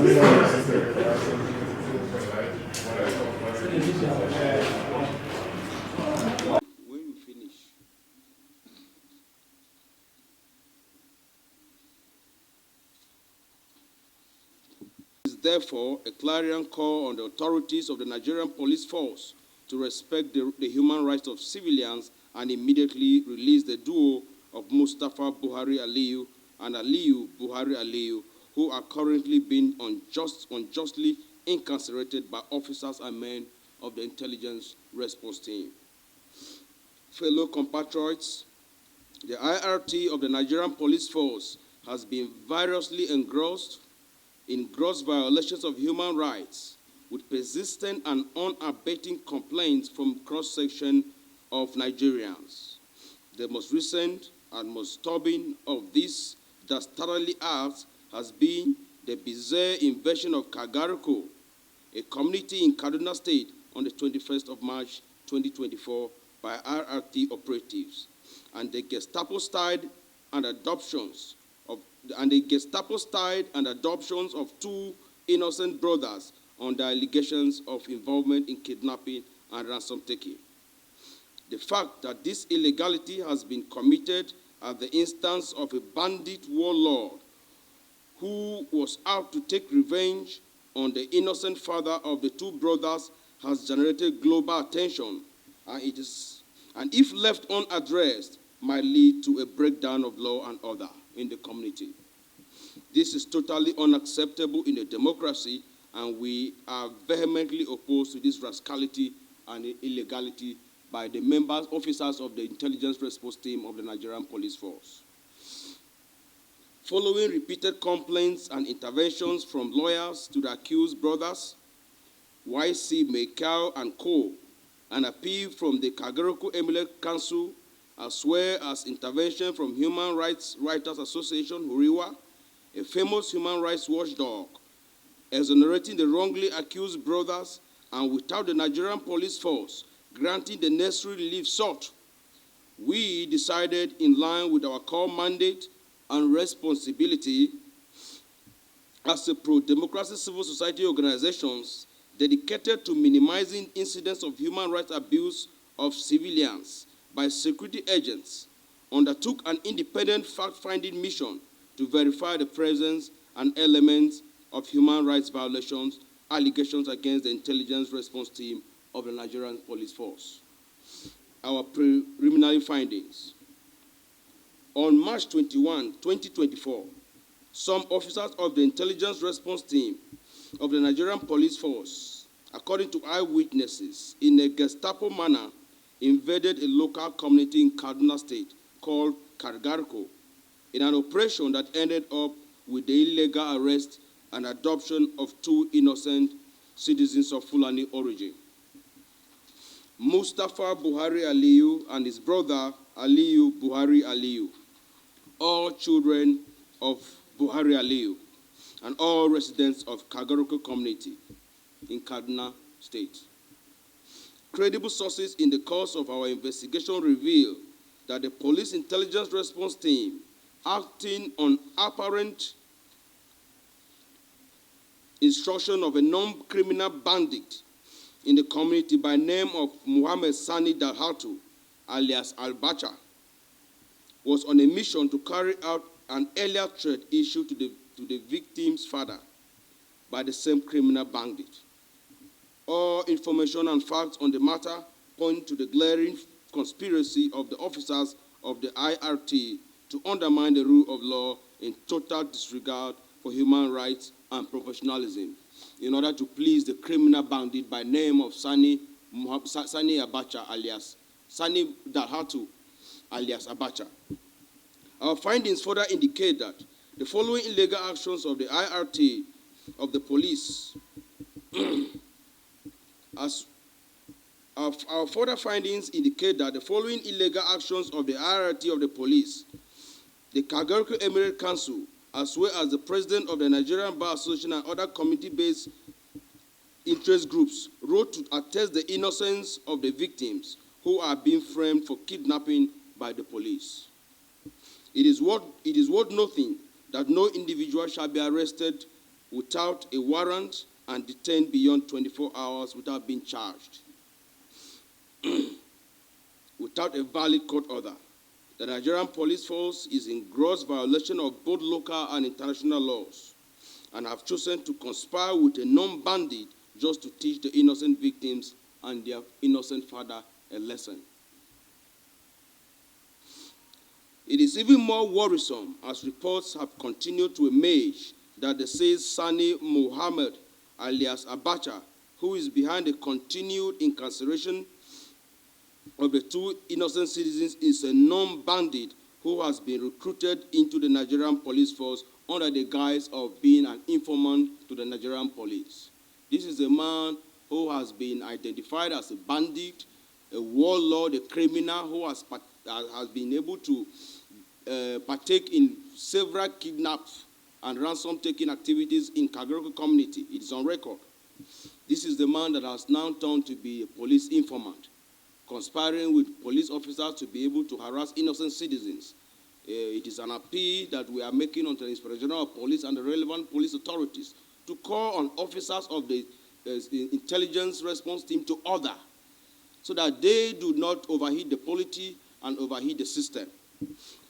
When you finish. It is therefore a clarion call on the authorities of the Nigerian police force to respect the human rights of civilians and immediately release the duo of Mustapha Buhari Aliyu and Aliyu Buhari Aliyu, who are currently being unjustly incarcerated by officers and men of the intelligence response team. Fellow compatriots, the IRT of the Nigerian police force has been variously engrossed in gross violations of human rights with persistent and unabating complaints from cross-section of Nigerians. The most recent and most stubborn of these dastardly acts has been the bizarre invasion of Kagariko, a community in Kaduna State, on the 21st of March 2024 by RRT operatives, and the Gestapo-style and adoptions of two innocent brothers under allegations of involvement in kidnapping and ransom taking. The fact that this illegality has been committed at the instance of a bandit warlord who was out to take revenge on the innocent father of the two brothers has generated global attention, and if left unaddressed, might lead to a breakdown of law and order in the community. This is totally unacceptable in a democracy, and we are vehemently opposed to this rascality and illegality by the officers of the intelligence response team of the Nigerian police force. Following repeated complaints and interventions from lawyers to the accused brothers, YC Mekau and Co., an appeal from the Kagaroko Emirate Council, as well as intervention from Human Rights Writers Association, Huriwa, a famous human rights watchdog, exonerating the wrongly accused brothers, and without the Nigerian police force granting the necessary relief sought, we decided, in line with our core mandate and responsibility as a pro-democracy civil society organizations dedicated to minimizing incidents of human rights abuse of civilians by security agents, undertook an independent fact-finding mission to verify the presence and elements of human rights violations, allegations against the intelligence response team of the Nigerian police force. Our preliminary findings. On March 21, 2024, some officers of the intelligence response team of the Nigerian police force, according to eyewitnesses, in a Gestapo manner, invaded a local community in Kaduna State called Kagariko in an operation that ended up with the illegal arrest and adoption of two innocent citizens of Fulani origin, Mustapha Buhari Aliyu and his brother Aliyu Buhari Aliyu, all children of Buhari Aliyu, and all residents of Kagariko community in Kaduna State. Credible sources in the course of our investigation reveal that the police intelligence response team, acting on apparent instruction of a non-criminal bandit in the community by name of Muhammad Sani alias Abacha, was on a mission to carry out an earlier threat issued to the victim's father by the same criminal bandit. All information and facts on the matter point to the glaring conspiracy of the officers of the IRT to undermine the rule of law in total disregard for human rights and professionalism in order to please the criminal bandit by name of Sani Abacha alias Sani Dalhatu alias Abacha. Our findings further indicate that the following illegal actions of the IRT of the police our further findings indicate that the following illegal actions of the IRT of the police, the Kagariko Emirate Council, as well as the president of the Nigerian Bar Association and other community-based interest groups, wrote to attest the innocence of the victims who are being framed for kidnapping by the police. It is worth noting that no individual shall be arrested without a warrant and detained beyond 24 hours without being charged, without a valid court order. The Nigerian police force is in gross violation of both local and international laws and have chosen to conspire with a non-bandit just to teach the innocent victims and their innocent father a lesson. It is even more worrisome as reports have continued to emerge that the said Sani Muhammad, alias Abacha, who is behind the continued incarceration of the two innocent citizens, is a non-bandit who has been recruited into the Nigerian police force under the guise of being an informant to the Nigerian police. This is a man who has been identified as a bandit, a warlord, a criminal who has been able to partake in several kidnaps and ransom-taking activities in Kaguroko community. It is on record. This is the man that has now turned to be a police informant, conspiring with police officers to be able to harass innocent citizens. It is an appeal that we are making on the Inspector General of Police and the relevant police authorities to call on officers of the intelligence response team to order so that they do not overheat the polity and overheat the system.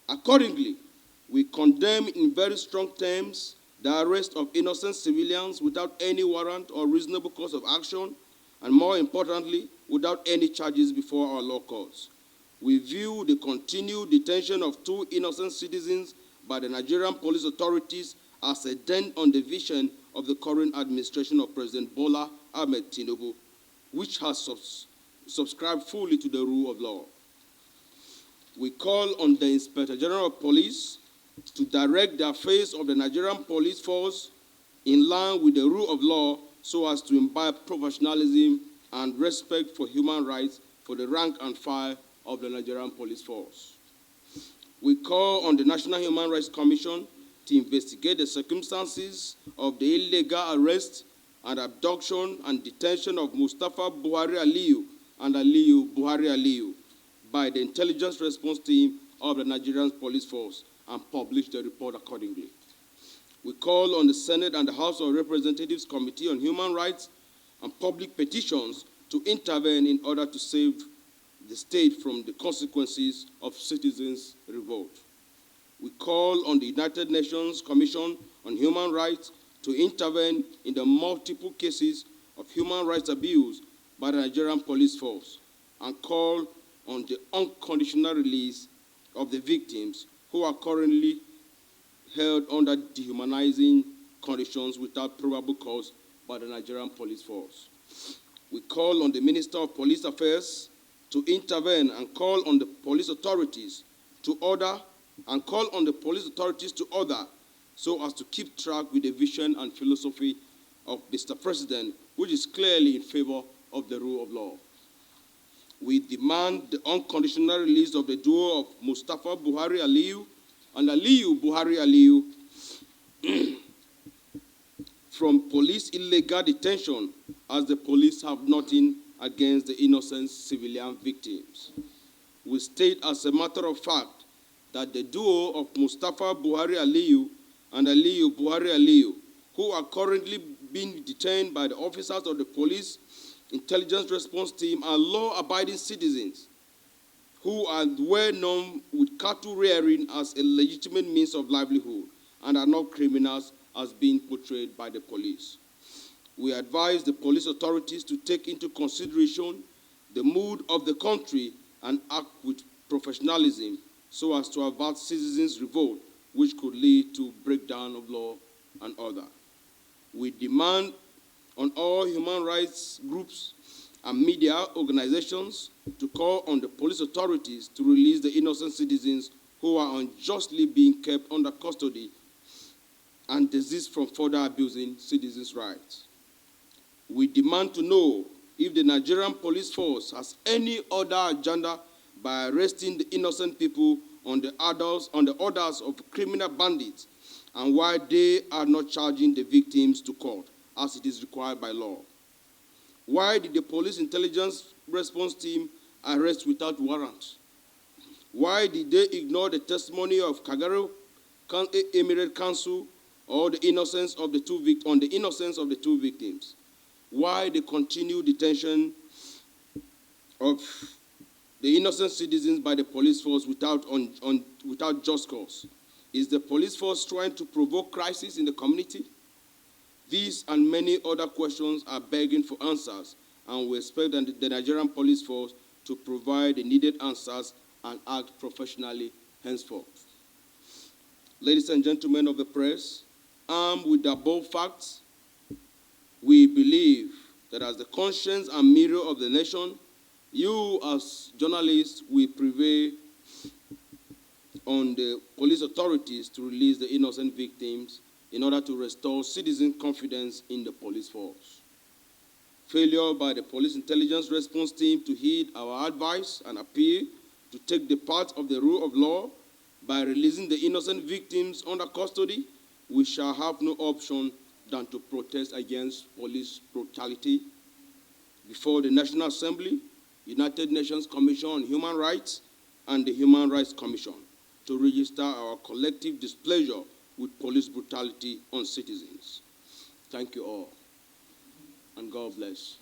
Accordingly, we condemn in very strong terms the arrest of innocent civilians without any warrant or reasonable cause of action, and more importantly, without any charges before our law courts. We view the continued detention of two innocent citizens by the Nigerian police authorities as a dent on the vision of the current administration of President Bola Ahmed Tinubu, which has subscribed fully to the rule of law. We call on the Inspector General of Police to direct the affairs of the Nigerian police force in line with the rule of law so as to imbibe professionalism and respect for human rights for the rank and file of the Nigerian police force. We call on the National Human Rights Commission to investigate the circumstances of the illegal arrest and abduction and detention of Mustapha Buhari Aliyu and Aliyu Buhari Aliyu by the intelligence response team of the Nigerian police force and publish the report accordingly. We call on the Senate and the House of Representatives Committee on Human Rights and Public Petitions to intervene in order to save the state from the consequences of citizens' revolt. We call on the United Nations Commission on Human Rights to intervene in the multiple cases of human rights abuse by the Nigerian police force and call on the unconditional release of the victims who are currently held under dehumanizing conditions without probable cause by the Nigerian police force. We call on the Minister of Police Affairs to intervene and call on the police authorities to order so as to keep track with the vision and philosophy of Mr. President, which is clearly in favor of the rule of law. We demand the unconditional release of the duo of Mustapha Buhari Aliyu and Aliyu Buhari Aliyu from police illegal detention, as the police have nothing against the innocent civilian victims. We state as a matter of fact that the duo of Mustapha Buhari Aliyu and Aliyu Buhari Aliyu, who are currently being detained by the officers of the police intelligence response team, are law-abiding citizens who are well known with cattle rearing as a legitimate means of livelihood and are not criminals as being portrayed by the police. We advise the police authorities to take into consideration the mood of the country and act with professionalism so as to avert citizens' revolt, which could lead to breakdown of law and order. We demand on all human rights groups and media organizations to call on the police authorities to release the innocent citizens who are unjustly being kept under custody and desist from further abusing citizens' rights. We demand to know if the Nigerian police force has any other agenda by arresting the innocent people on the orders of criminal bandits and why they are not charging the victims to court as it is required by law. Why did the police intelligence response team arrest without warrant? Why did they ignore the testimony of Kagero Emirate Council or the innocence of the two victims, why the continued detention of the innocent citizens by the police force without just cause. Is the police force trying to provoke crisis in the community? These and many other questions are begging for answers, and we expect the Nigerian police force to provide the needed answers and act professionally henceforth. Ladies and gentlemen of the press, armed with the above facts, we believe that as the conscience and mirror of the nation, you as journalists will prevail on the police authorities to release the innocent victims in order to restore citizen confidence in the police force. Failure by the police intelligence response team to heed our advice and appeal to take the part of the rule of law by releasing the innocent victims under custody, we shall have no option than to protest against police brutality before the National Assembly, United Nations Commission on Human Rights, and the Human Rights Commission to register our collective displeasure with police brutality on citizens. Thank you all, and God bless.